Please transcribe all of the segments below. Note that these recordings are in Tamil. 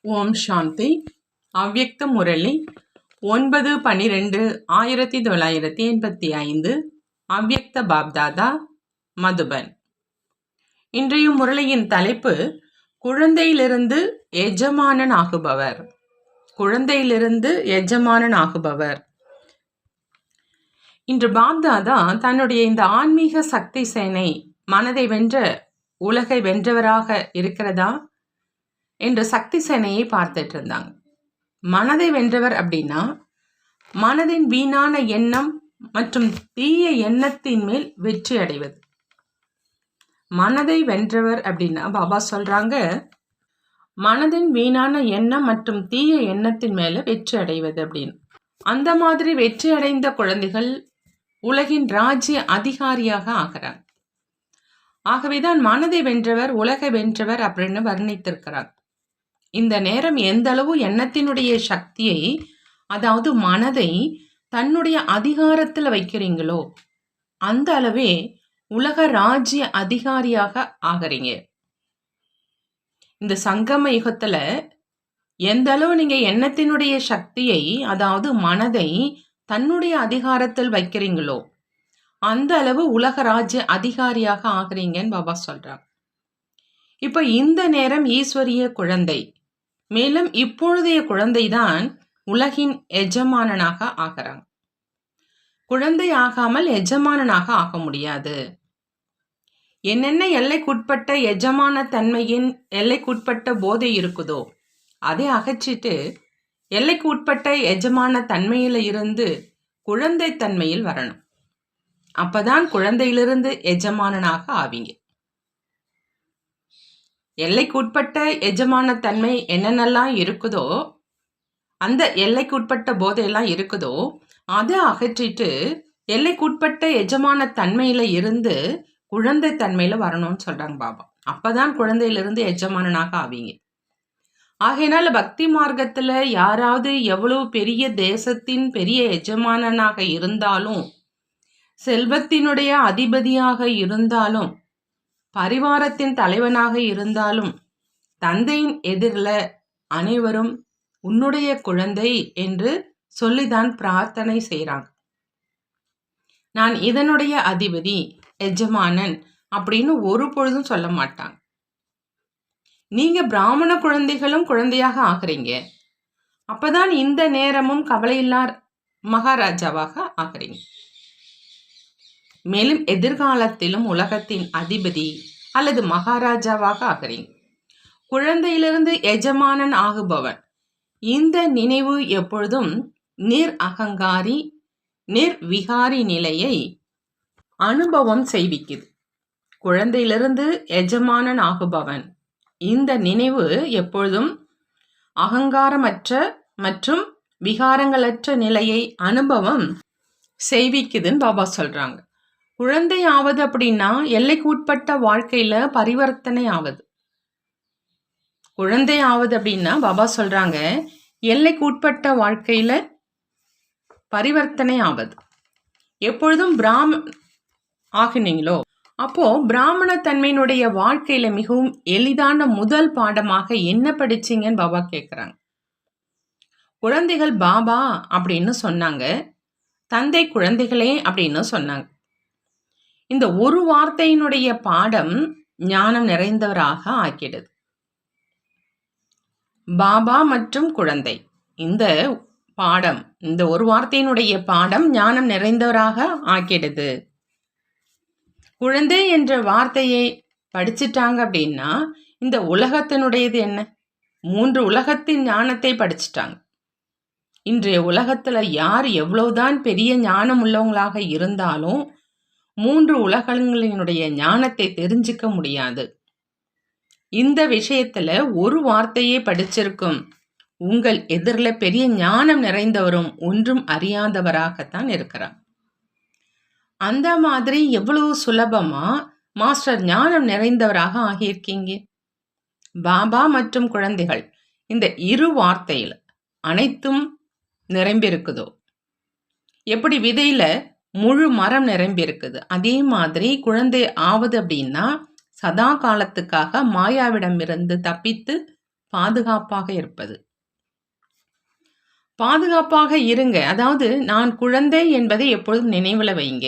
ஓம் சாந்தி. அவ்யக்த முரளி 9/12/1985. அவ்யக்த பாப்தாதா, மதுபன். இன்றைய முரளியின் தலைப்பு குழந்தையிலிருந்து எஜமானன் ஆகுபவர். குழந்தையிலிருந்து எஜமானன் ஆகுபவர். இன்று பாப்தாதா தன்னுடைய இந்த ஆன்மீக சக்தி சேனை மனதை வென்ற உலகை வென்றவராக இருக்கிறதா என்ற சக்தி சேனையை பார்த்துட்டு இருந்தாங்க. மனதை வென்றவர் அப்படின்னா மனதின் வீணான எண்ணம் மற்றும் தீய எண்ணத்தின் மேல் வெற்றி அடைவது. மனதை வென்றவர் அப்படின்னா பாபா சொல்றாங்க, மனதின் வீணான எண்ணம் மற்றும் தீய எண்ணத்தின் மேல வெற்றி அடைவது அப்படின்னு. அந்த மாதிரி வெற்றி அடைந்த குழந்தைகள் உலகின் ராஜ்ய அதிகாரியாக ஆகிறாங்க. ஆகவேதான் மனதை வென்றவர் உலகை வென்றவர் அப்படின்னு வர்ணித்திருக்கிறார். இந்த நேரம் எந்த அளவு எண்ணத்தினுடைய சக்தியை, அதாவது மனதை தன்னுடைய அதிகாரத்தில் வைக்கிறீங்களோ அந்த அளவே உலக ராஜ்ய அதிகாரியாக ஆகிறீங்க. இந்த சங்கம யுகத்துல எந்த அளவு நீங்க எண்ணத்தினுடைய சக்தியை, அதாவது மனதை தன்னுடைய அதிகாரத்தில் வைக்கிறீங்களோ அந்த அளவு உலக ராஜ்ய அதிகாரியாக ஆகிறீங்கன்னு பாபா சொல்றாங்க. இப்ப இந்த நேரம் ஈஸ்வரிய குழந்தை, மேலும் இப்பொழுதைய குழந்தைதான் உலகின் எஜமானனாக ஆகிறாங்க. குழந்தை ஆகாமல் எஜமானனாக ஆக முடியாது. என்னென்ன எல்லைக்குட்பட்ட எஜமான தன்மையின் எல்லைக்குட்பட்ட போதை இருக்குதோ அதை அகற்றிட்டு எல்லைக்கு உட்பட்ட எஜமான தன்மையில இருந்து குழந்தை தன்மையில் வரணும். அப்பதான் குழந்தையிலிருந்து எஜமானனாக ஆவீங்க. எல்லைக்குட்பட்ட எஜமான தன்மை என்னென்னலாம் இருக்குதோ, அந்த எல்லைக்குட்பட்ட போதையெல்லாம் இருக்குதோ அதை அகற்றிட்டு எல்லைக்குட்பட்ட எஜமான தன்மையில இருந்து குழந்தை தன்மையில வரணும்னு சொல்றாங்க பாபா. அப்பதான் குழந்தையிலிருந்து எஜமானனாக ஆவீங்க. ஆகையினால பக்தி மார்க்கத்துல யாராவது எவ்வளவு பெரிய தேசத்தின் பெரிய எஜமானனாக இருந்தாலும், செல்வத்தினுடைய அதிபதியாக இருந்தாலும், பரிவாரத்தின் தலைவனாக இருந்தாலும், தந்தையின் எதிரில் அனைவரும் உன்னுடைய குழந்தை என்று சொல்லிதான் பிரார்த்தனை செய்கிறாங்க. நான் இதனுடைய அதிபதி, எஜமானன் அப்படின்னு ஒரு பொழுதும் சொல்ல மாட்டாங்க. நீங்க பிராமண குழந்தைகளும் குழந்தையாக ஆகிறீங்க. அப்பதான் இந்த நேரமும் கவலையில்லார் மகாராஜாவாக ஆகிறீங்க. மேலும் எதிர்காலத்திலும் உலகத்தின் அதிபதி அல்லது மகாராஜாவாக ஆகிறீங்க. குழந்தையிலிருந்து எஜமானன் ஆகுபவன். இந்த நினைவு எப்பொழுதும் நிர் அகங்காரி நிர்விகாரி நிலையை அனுபவம் செய்விக்குது. குழந்தையிலிருந்து எஜமானன் ஆகுபவன். இந்த நினைவு எப்பொழுதும் அகங்காரமற்ற மற்றும் விகாரங்களற்ற நிலையை அனுபவம் செய்விக்குதுன்னு பாபா சொல்றாங்க. குழந்தை ஆவது அப்படின்னா எல்லைக்கு உட்பட்ட வாழ்க்கையில பரிவர்த்தனை ஆவது. குழந்தை ஆவது அப்படின்னா பாபா சொல்றாங்க எல்லைக்கு உட்பட்ட வாழ்க்கையில பரிவர்த்தனை ஆவது. எப்பொழுதும் ஆகினீங்களோ அப்போ பிராமண தன்மையினுடைய வாழ்க்கையில மிகவும் எளிதான முதல் பாடமாக என்ன படிச்சீங்கன்னு பாபா கேட்குறாங்க. குழந்தைகள் பாபா அப்படின்னு சொன்னாங்க, தந்தை குழந்தைகளே அப்படின்னு சொன்னாங்க. இந்த ஒரு வார்த்தையினுடைய பாடம் ஞானம் நிறைந்தவராக ஆக்கிடுது. பாபா மற்றும் குழந்தை, இந்த பாடம், இந்த ஒரு வார்த்தையினுடைய பாடம் ஞானம் நிறைந்தவராக ஆக்கிடுது. குழந்தை என்ற வார்த்தையை படிச்சுட்டாங்க அப்படின்னா இந்த உலகத்தினுடையது என்ன? 3 உலகத்தின் ஞானத்தை படிச்சுட்டாங்க. இன்றைய உலகத்துல யார் எவ்வளவுதான் பெரிய ஞானம் உள்ளவங்களாக இருந்தாலும் 3 உலகங்களினுடைய ஞானத்தை தெரிஞ்சுக்க முடியாது. இந்த விஷயத்துல ஒரு வார்த்தையே படிச்சிருக்கும் உங்கள் எதிரில் பெரிய ஞானம் நிறைந்தவரும் ஒன்றும் அறியாதவராகத்தான் இருக்கிறார். அந்த மாதிரி எவ்வளவு சுலபமா மாஸ்டர் ஞானம் நிறைந்தவராக ஆகியிருக்கீங்க. பாபா மற்றும் குழந்தைகள், இந்த இரு வார்த்தையில் அனைத்தும் நிரம்பியிருக்குதோ, எப்படி விதையில முழு மரம் நிரம்பி இருக்குது, அதே மாதிரி குழந்தை ஆவது அப்படின்னா சதா காலத்துக்காக மாயாவிடம் இருந்து தப்பித்து பாதுகாப்பாக இருப்பது. பாதுகாப்பாக இருங்க. அதாவது நான் குழந்தை என்பதை எப்பொழுதும் நினைவுல வைங்க.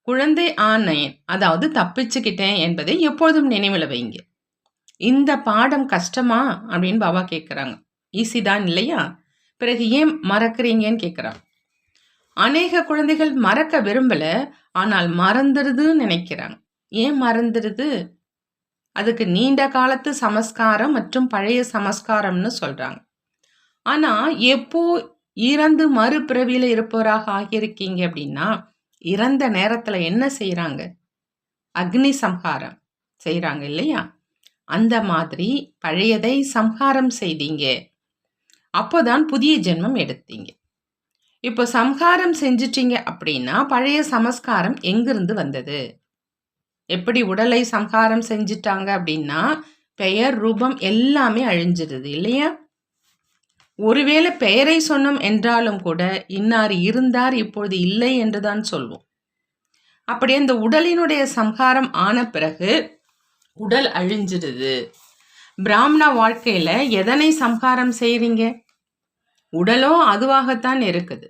குழந்தை ஆனேன், அதாவது தப்பிச்சுக்கிட்டேன் என்பதை எப்பொழுதும் நினைவுல வைங்க. இந்த பாடம் கஷ்டமா அப்படின்னு பாபா கேட்குறாங்க. ஈஸி தான் இல்லையா? பிறகு ஏன் மறக்கிறீங்கன்னு கேட்குறாங்க. அநேக குழந்தைகள் மறக்க விரும்பல, ஆனால் மறந்துடுதுன்னு நினைக்கிறாங்க. ஏன் மறந்துடுது? அதுக்கு நீண்ட காலத்து சமஸ்காரம் மற்றும் பழைய சமஸ்காரம்னு சொல்றாங்க. ஆனா எப்போ இறந்து மறுபிறவியில இருப்பவராக ஆகியிருக்கீங்க அப்படின்னா, இறந்த நேரத்துல என்ன செய்யறாங்க? அக்னி சம்ஹாரம் செய்யறாங்க இல்லையா? அந்த மாதிரி பழையதை சம்ஹாரம் செய்தீங்க. அப்போதான் புதிய ஜென்மம் எடுத்தீங்க. இப்போ சம்ஹாரம் செஞ்சிட்டீங்க அப்படின்னா பழைய சமஸ்காரம் எங்கிருந்து வந்தது? எப்படி உடலை சம்ஹாரம் செஞ்சிட்டாங்க அப்படின்னா பெயர் ரூபம் எல்லாமே அழிஞ்சிடுது இல்லையா? ஒருவேளை பெயரை சொன்னோம் என்றாலும் கூட இன்னார் இருந்தார் இப்பொழுது இல்லை என்றுதான் சொல்வோம். அப்படி அந்த உடலினுடைய சம்ஹாரம் ஆன பிறகு உடல் அழிஞ்சிடுது. பிராமண வாழ்க்கையில எதனை சம்ஹாரம் செய்றீங்க? உடலோ அதுவாகத்தான் இருக்குது.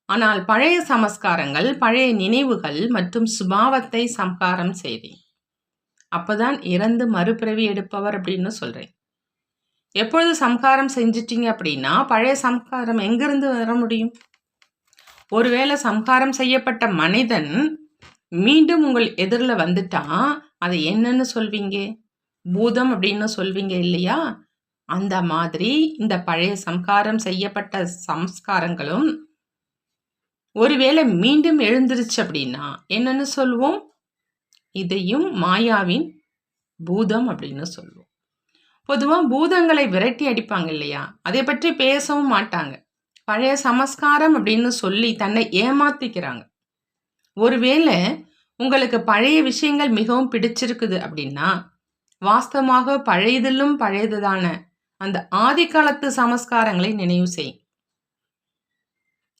ஆனால் பழைய சமஸ்காரங்கள், பழைய நினைவுகள் மற்றும் சுபாவத்தை சம்ஹாரம் செய்றீங்க. அப்பதான் இறந்து மறுபிறவி எடுப்பவர் அப்படின்னு சொல்றேன். எப்பொழுது சம்ஹாரம் செஞ்சிட்டீங்க அப்படின்னா பழைய சம்ஹாரம் எங்கிருந்து வர முடியும்? ஒருவேளை சம்ஹாரம் செய்யப்பட்ட மனிதன் மீண்டும் உங்கள் எதிரில் வந்துட்டா அதை என்னன்னு சொல்வீங்க? பூதம் அப்படின்னு சொல்வீங்க இல்லையா? அந்த மாதிரி இந்த பழைய சம்ஹாரம் செய்யப்பட்ட சம்ஸ்காரங்களும் ஒருவேளை மீண்டும் எழுந்திருச்சு அப்படின்னா என்னன்னு சொல்லுவோம்? இதையும் மாயாவின் பூதம் அப்படின்னு சொல்லுவோம். பொதுவாக பூதங்களை விரட்டி அடிப்பாங்க இல்லையா? அதை பற்றி பேசவும் மாட்டாங்க. பழைய சமஸ்காரம் அப்படின்னு சொல்லி தன்னை ஏமாத்திக்கிறாங்க. ஒருவேளை உங்களுக்கு பழைய விஷயங்கள் மிகவும் பிடிச்சிருக்குது அப்படின்னா வாஸ்தவமாக பழையதிலும் பழையதுதான அந்த ஆதி காலத்து சமஸ்காரங்களை நினைவு செய்.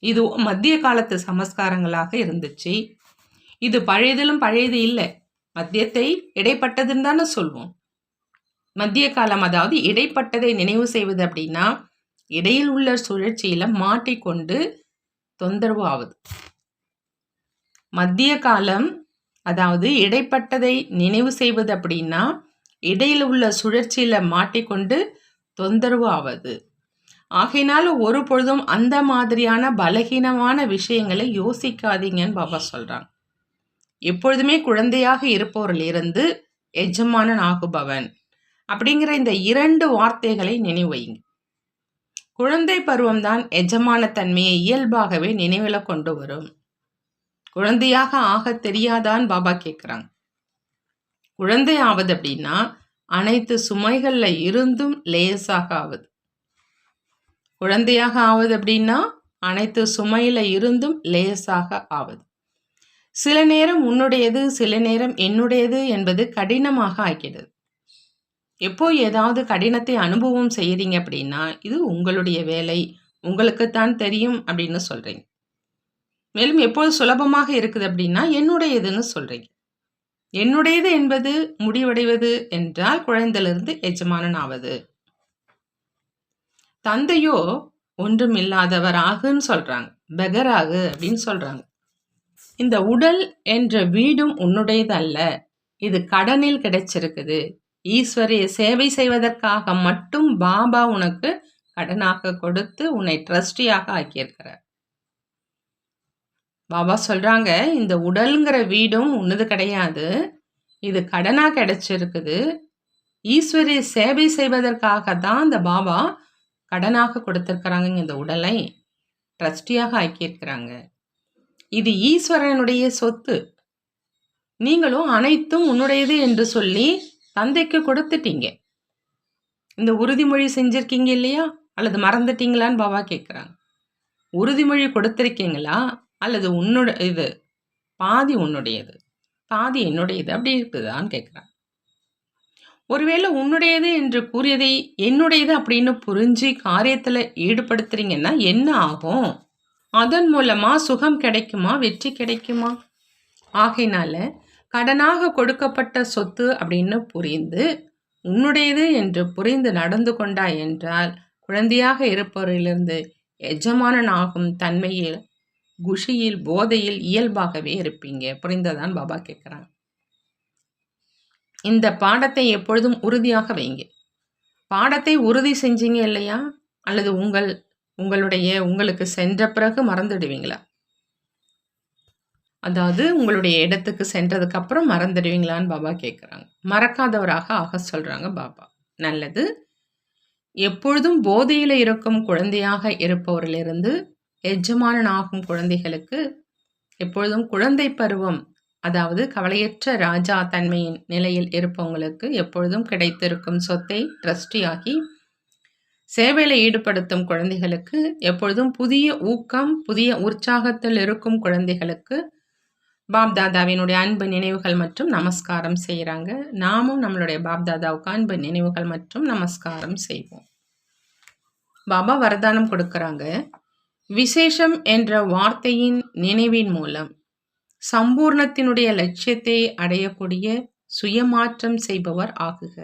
இது மத்திய காலத்து சமஸ்காரங்களாக இருந்துச்சு. இது பழையதிலும் பழையது இல்லை, மத்தியத்தை இடைப்பட்டதுன்னு தானே சொல்வோம். மத்திய காலம் அதாவது இடைப்பட்டதை நினைவு செய்வது அப்படின்னா இடையில் உள்ள சுழற்சியில மாட்டிக்கொண்டு தொந்தரவு ஆகுது. மத்திய காலம் அதாவது இடைப்பட்டதை நினைவு செய்வது அப்படின்னா இடையில் உள்ள சுழற்சியில மாட்டிக்கொண்டு தொந்தரவு ஆவது. ஆகையினால ஒரு பொழுதும் அந்த மாதிரியான பலகீனமான விஷயங்களை யோசிக்காதீங்கன்னு பாபா சொல்றாங்க. எப்பொழுதுமே குழந்தையாக இருப்பவரில் இருந்து எஜமானன் ஆகுபவன் அப்படிங்கிற இந்த 2 வார்த்தைகளை நினைவு வைங்க. குழந்தை பருவம் தான் எஜமான தன்மையை இயல்பாகவே நினைவில் கொண்டு வரும். குழந்தையாக ஆக தெரியாதான்னு பாபா கேட்குறாங்க. குழந்தை ஆவது அப்படின்னா அனைத்து சுமைகள்ல இருந்தும் லேசாக ஆவது. குழந்தையாக ஆவது அப்படின்னா அனைத்து சுமையில இருந்தும் லேசாக ஆவது. சில நேரம் உன்னுடையது, சில நேரம் என்னுடையது என்பது கடினமாக ஆக்கிடுது. எப்போ ஏதாவது கடினத்தை அனுபவம் செய்யறீங்க அப்படின்னா இது உங்களுடைய வேலை, உங்களுக்குத்தான் தெரியும் அப்படின்னு சொல்றீங்க. மேலும் எப்போது சுலபமாக இருக்குது அப்படின்னா என்னுடையதுன்னு சொல்றீங்க. என்னுடையது என்பது முடிவடைவது என்றால் குழந்தையிலிருந்து எஜமானன் ஆவது. தந்தையோ ஒன்றும் இல்லாதவர் ஆகுன்னு சொல்றாங்க, பெகராகு அப்படின்னு சொல்றாங்க. இந்த உடல் என்ற வீடும் உன்னுடையது அல்ல, இது கடனில் கிடைச்சிருக்குது. ஈஸ்வரிய சேவை செய்வதற்காக மட்டும் பாபா உனக்கு கடனாக கொடுத்து உன்னை ட்ரஸ்டியாக ஆக்கியிருக்கிறார். பாபா சொல்றாங்க, இந்த உடல்ங்கிற வீடும் உன்னது கிடையாது, இது கடனா கிடைச்சிருக்குது. ஈஸ்வரிய சேவை செய்வதற்காக தான் இந்த பாபா கடனாக கொடுத்திருக்கிறாங்க. இந்த உடலை ட்ரஸ்டியாக ஆக்கியிருக்கிறாங்க. இது ஈஸ்வரனுடைய சொத்து. நீங்களும் அனைத்தும் உன்னுடையது என்று சொல்லி தந்தைக்கு கொடுத்துட்டீங்க. இந்த உறுதிமொழி செஞ்சிருக்கீங்க இல்லையா? அல்லது மறந்துட்டீங்களான்னு பாபா கேட்குறாங்க. உறுதிமொழி கொடுத்திருக்கீங்களா? அல்லது இது பாதி உன்னுடையது பாதி என்னுடையது அப்படி இருக்குதான்னு கேட்குறாங்க. ஒருவேளை உன்னுடையது என்று கூறியதை என்னுடையது அப்படின்னு புரிஞ்சு காரியத்தில் ஈடுபடுத்துறீங்கன்னா என்ன ஆகும்? அதன் மூலமா சுகம் கிடைக்குமா, வெற்றி கிடைக்குமா? ஆகையினால கடனாக கொடுக்கப்பட்ட சொத்து அப்படின்னு புரிந்து உன்னுடையது என்று புரிந்து நடந்து கொண்டாய் என்றால் குழந்தையாக இருப்பவரிலிருந்து எஜமானன் ஆகும் தன்மையில், குஷியில், போதையில் இயல்பாகவே இருப்பீங்க. புரிந்ததான் பாபா கேட்குறாங்க. இந்த பாடத்தை எப்பொழுதும் உறுதியாக வைங்க. பாடத்தை உறுதி செஞ்சீங்க இல்லையா? அல்லது உங்களுக்கு சென்ற பிறகு மறந்துடுவீங்களா? அதாவது உங்களுடைய இடத்துக்கு சென்றதுக்கு அப்புறம் மறந்துடுவீங்களான்னு பாபா கேட்குறாங்க. மறக்காதவராக ஆக சொல்றாங்க பாபா. நல்லது. எப்பொழுதும் போதையில இருக்கும் குழந்தையாக இருப்பவரிலிருந்து எஜமானன் ஆகும் குழந்தைகளுக்கு எப்பொழுதும் குழந்தை பருவம், அதாவது கவலையற்ற ராஜா தன்மையின் நிலையில் இருப்பவங்களுக்கு எப்பொழுதும் கிடைத்திருக்கும் சொத்தை ட்ரஸ்டியாகி சேவையில் ஈடுபடுத்தும் குழந்தைகளுக்கு எப்பொழுதும் புதிய ஊக்கம், புதிய உற்சாகத்தில் இருக்கும் குழந்தைகளுக்கு பாப்தாதாவினுடைய அன்பு நினைவுகள் மற்றும் நமஸ்காரம் செய்கிறாங்க. நாமும் நம்மளுடைய பாப்தாதாவுக்கு அன்பு நினைவுகள் மற்றும் நமஸ்காரம் செய்வோம். பாபா வரதானம் கொடுக்கறாங்க. விசேஷம் என்ற வார்த்தையின் நினைவின் மூலம் சம்பூர்ணத்தினுடைய லட்சியத்தை அடையக்கூடிய சுயமாற்றம் செய்பவர் ஆகுக.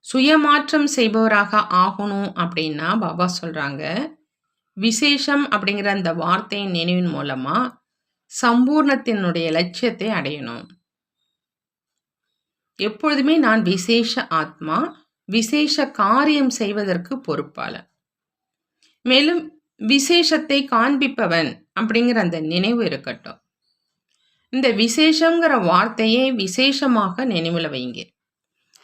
சுயமாற்றம் செய்பவராக ஆகணும் அப்படின்னா பாபா சொல்றாங்க, விசேஷம் அப்படிங்கிற அந்த வார்த்தையின் நினைவின் மூலமா சம்பூர்ணத்தினுடைய லட்சியத்தை அடையணும். எப்பொழுதுமே நான் விசேஷ ஆத்மா, விசேஷ காரியம் செய்வதற்கு பொறுப்பாளன், மேலும் விசேஷத்தை காண்பிப்பவன் அப்படிங்கிற அந்த நினைவு இருக்கட்டும். இந்த விசேஷங்கிற வார்த்தையை விசேஷமாக நினைவில் வைங்க.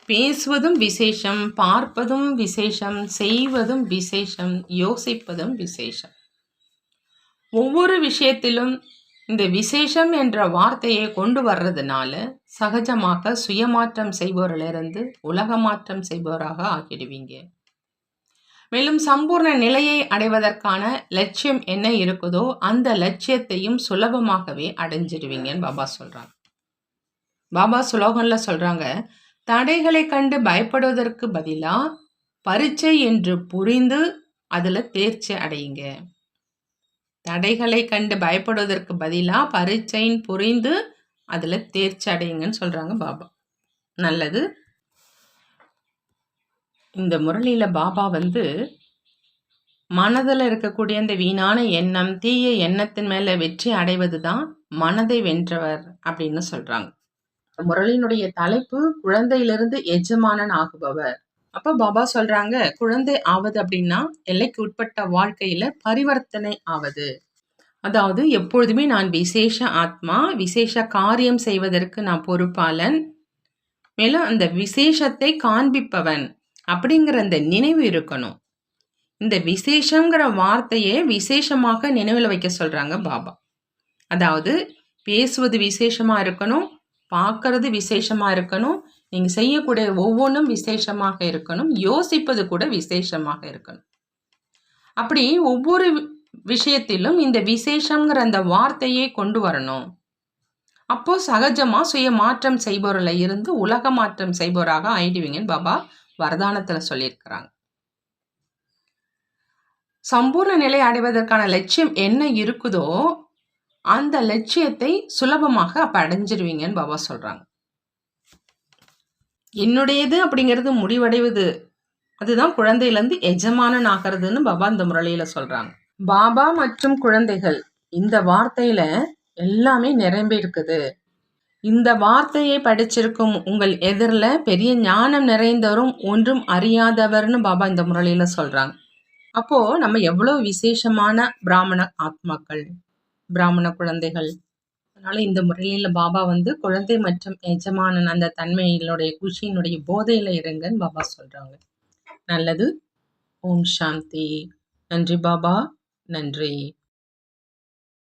பேசுவதும் விசேஷம், பார்ப்பதும் விசேஷம், செய்வதும் விசேஷம், யோசிப்பதும் விசேஷம். ஒவ்வொரு விஷயத்திலும் இந்த விசேஷம் என்ற வார்த்தையை கொண்டு வர்றதுனால சகஜமாக சுயமாற்றம் செய்பவரிலிருந்து உலக மாற்றம் செய்பவராக ஆகிடுவீங்க. மேலும் சம்பூர்ண நிலையை அடைவதற்கான லட்சியம் என்ன இருக்குதோ அந்த லட்சியத்தையும் சுலபமாகவே அடைஞ்சிடுவீங்கன்னு பாபா சொல்றாங்க. பாபா சுலோகன்ல சொல்றாங்க, தடைகளை கண்டு பயப்படுவதற்கு பதிலா பரீட்சை என்று புரிந்து அதுல தேர்ச்சி அடையுங்க. தடைகளை கண்டு பயப்படுவதற்கு பதிலா பரீட்சைன்னு புரிந்து அதுல தேர்ச்சி அடையுங்கன்னு சொல்றாங்க பாபா. நல்லது. இந்த முரளியில பாபா மனதில் இருக்கக்கூடிய அந்த வீணான எண்ணம், தீய எண்ணத்தின் மேல வெற்றி அடைவது தான் மனதை வென்றவர் அப்படின்னு சொல்றாங்க. முரளியினுடைய தலைப்பு குழந்தையிலிருந்து எஜமானன் ஆகுபவர். அப்ப பாபா சொல்றாங்க, குழந்தை ஆவது அப்படின்னா எல்லைக்கு உட்பட்ட வாழ்க்கையில பரிவர்த்தனை ஆவது. அதாவது எப்பொழுதுமே நான் விசேஷ ஆத்மா, விசேஷ காரியம் செய்வதற்கு நான் பொறுப்பாளன், மேலும் அந்த விசேஷத்தை காண்பிப்பவன் அப்படிங்கிற அந்த நினைவு இருக்கணும். இந்த விசேஷங்கிற வார்த்தையே விசேஷமாக நினைவில் வைக்க சொல்றாங்க பாபா. அதாவது பேசுவது விசேஷமா இருக்கணும், பார்க்கறது விசேஷமா இருக்கணும், நீங்க செய்யக்கூடிய ஒவ்வொன்றும் விசேஷமாக இருக்கணும், யோசிப்பது கூட விசேஷமாக இருக்கணும். அப்படி ஒவ்வொரு விஷயத்திலும் இந்த விசேஷங்கிற அந்த வார்த்தையே கொண்டு வரணும். அப்போ சகஜமா சுய மாற்றம் செய்பவர்ல இருந்து உலக மாற்றம் செய்பவராக ஆயிடுவீங்கன்னு பாபா வரதானத்துல சொல்லியிருக்கிறாங்க. சம்பூர்ண நிலை அடைவதற்கான லட்சியம் என்ன இருக்குதோ அந்த லட்சியத்தை சுலபமாக அப்ப அடைஞ்சிருவீங்கன்னு பாபா சொல்றாங்க. என்னுடையது அப்படிங்கிறது முடிவடைவது, அதுதான் குழந்தையிலிருந்து எஜமானன் ஆகிறதுன்னு பாபா இந்த முரளியில சொல்றாங்க. பாபா மற்றும் குழந்தைகள் இந்த வார்த்தையில எல்லாமே நிரம்பி இருக்குது. இந்த வார்த்தையை படிச்சிருக்கும் உங்கள் எதிரில் பெரிய ஞானம் நிறைந்தவரும் ஒன்றும் அறியாதவர்னு பாபா இந்த முரளியில சொல்றாங்க. அப்போ நம்ம எவ்வளவு விசேஷமான பிராமண ஆத்மாக்கள், பிராமண குழந்தைகள். அதனால இந்த முரளியில பாபா குழந்தை மற்றும் எஜமானன் அந்த தன்மையினுடைய குஷியினுடைய போதையில இருங்கன்னு பாபா சொல்றாங்க. நல்லது. ஓம் சாந்தி. நன்றி பாபா. நன்றி.